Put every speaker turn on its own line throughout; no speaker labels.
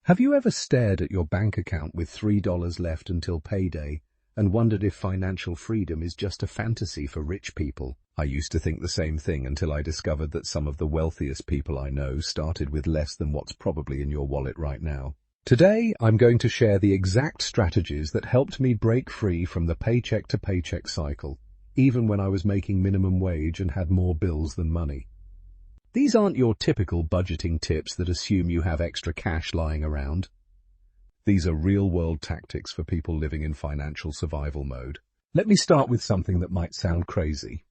Have you ever stared at your bank account with $3 left until payday and wondered if financial freedom is just a fantasy for rich people? I used to think the same thing until I discovered that some of the wealthiest people I know started with less than what's probably in your wallet right now. Today, I'm going to share the exact strategies that helped me break free from the paycheck to paycheck cycle, even when I was making minimum wage and had more bills than money. These aren't your typical budgeting tips that assume you have extra cash lying around. These are real-world tactics for people living in financial survival mode. Let me start with something that might sound crazy.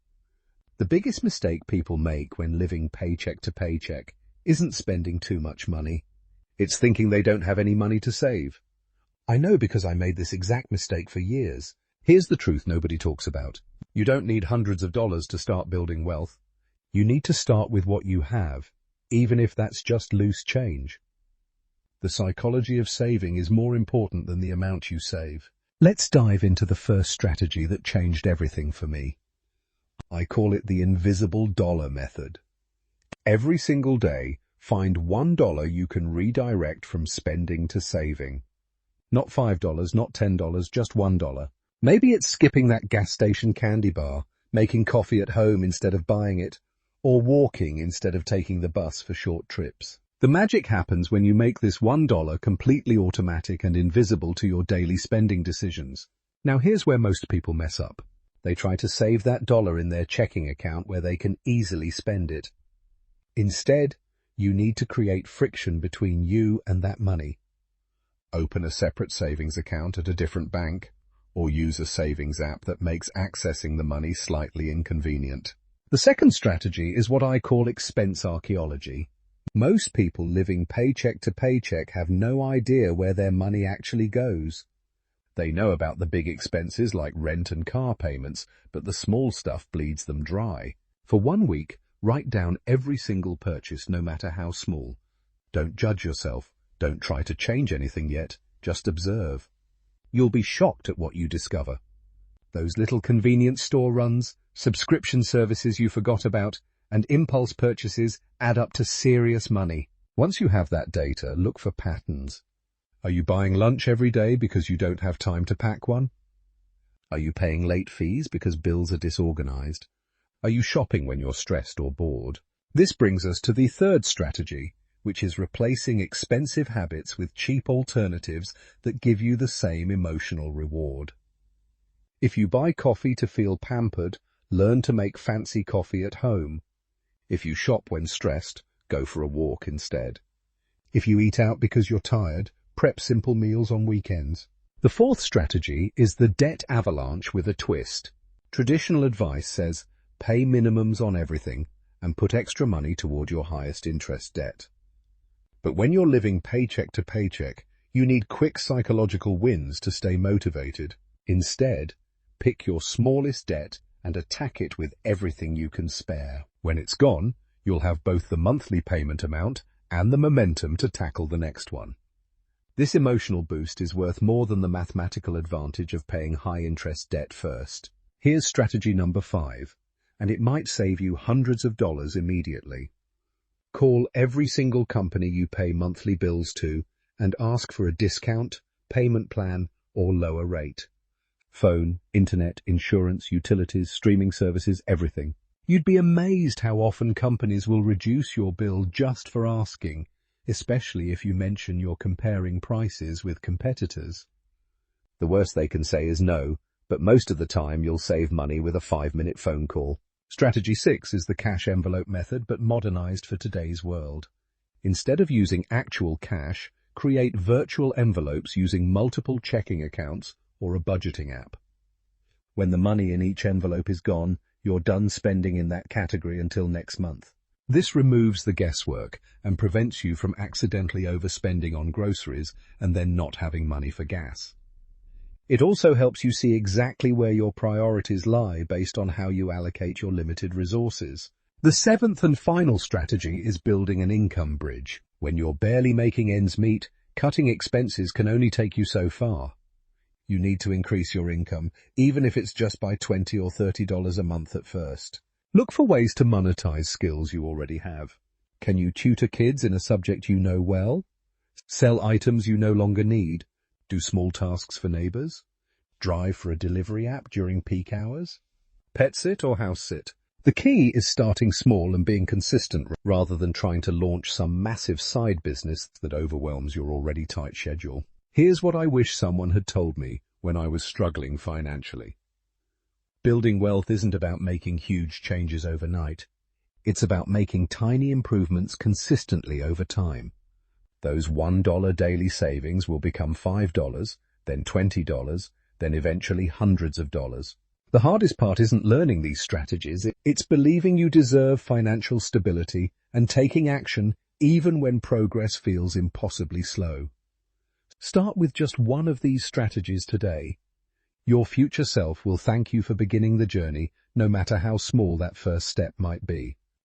The biggest mistake people make when living paycheck to paycheck isn't spending too much money. It's thinking they don't have any money to save. I know because I made this exact mistake for years. Here's the truth nobody talks about. You don't need hundreds of dollars to start building wealth. You need to start with what you have, even if that's just loose change. The psychology of saving is more important than the amount you save. Let's dive into the first strategy that changed everything for me. I call it the invisible dollar method. Every single day, find $1 you can redirect from spending to saving. Not $5, not $10, just $1. Maybe it's skipping that gas station candy bar, making coffee at home instead of buying it, or walking instead of taking the bus for short trips. The magic happens when you make this $1 completely automatic and invisible to your daily spending decisions. Now here's where most people mess up. They try to save that dollar in their checking account where they can easily spend it. Instead, you need to create friction between you and that money. Open a separate savings account at a different bank, or use a savings app that makes accessing the money slightly inconvenient. The second strategy is what I call expense archaeology. Most people living paycheck to paycheck have no idea where their money actually goes. They know about the big expenses like rent and car payments, but the small stuff bleeds them dry. For 1 week, write down every single purchase, no matter how small. Don't judge yourself. Don't try to change anything yet. Just observe. You'll be shocked at what you discover. Those little convenience store runs, subscription services you forgot about, and impulse purchases add up to serious money. Once you have that data, look for patterns. Are you buying lunch every day because you don't have time to pack one? Are you paying late fees because bills are disorganized? Are you shopping when you're stressed or bored? This brings us to the third strategy, which is replacing expensive habits with cheap alternatives that give you the same emotional reward. If you buy coffee to feel pampered, learn to make fancy coffee at home. If you shop when stressed, go for a walk instead. If you eat out because you're tired, prep simple meals on weekends. The fourth strategy is the debt avalanche with a twist. Traditional advice says, pay minimums on everything and put extra money toward your highest interest debt. But when you're living paycheck to paycheck, you need quick psychological wins to stay motivated. Instead, pick your smallest debt and attack it with everything you can spare. When it's gone, you'll have both the monthly payment amount and the momentum to tackle the next one. This emotional boost is worth more than the mathematical advantage of paying high-interest debt first. Here's strategy number 5, and it might save you hundreds of dollars immediately. Call every single company you pay monthly bills to and ask for a discount, payment plan, or lower rate. Phone, internet, insurance, utilities, streaming services, everything. You'd be amazed how often companies will reduce your bill just for asking, especially if you mention you're comparing prices with competitors. The worst they can say is no, but most of the time you'll save money with a 5-minute phone call. Strategy 6 is the cash envelope method, but modernized for today's world. Instead of using actual cash, create virtual envelopes using multiple checking accounts or a budgeting app. When the money in each envelope is gone, you're done spending in that category until next month. This removes the guesswork and prevents you from accidentally overspending on groceries and then not having money for gas. It also helps you see exactly where your priorities lie based on how you allocate your limited resources. The seventh and final strategy is building an income bridge. When you're barely making ends meet, cutting expenses can only take you so far. You need to increase your income, even if it's just by $20 or $30 a month at first. Look for ways to monetize skills you already have. Can you tutor kids in a subject you know well? Sell items you no longer need. Do small tasks for neighbors. Drive for a delivery app during peak hours. Pet sit or house sit. The key is starting small and being consistent rather than trying to launch some massive side business that overwhelms your already tight schedule. Here's what I wish someone had told me when I was struggling financially. Building wealth isn't about making huge changes overnight. It's about making tiny improvements consistently over time. Those $1 daily savings will become $5, then $20, then eventually hundreds of dollars. The hardest part isn't learning these strategies, it's believing you deserve financial stability and taking action even when progress feels impossibly slow. Start with just one of these strategies today. Your future self will thank you for beginning the journey, no matter how small that first step might be.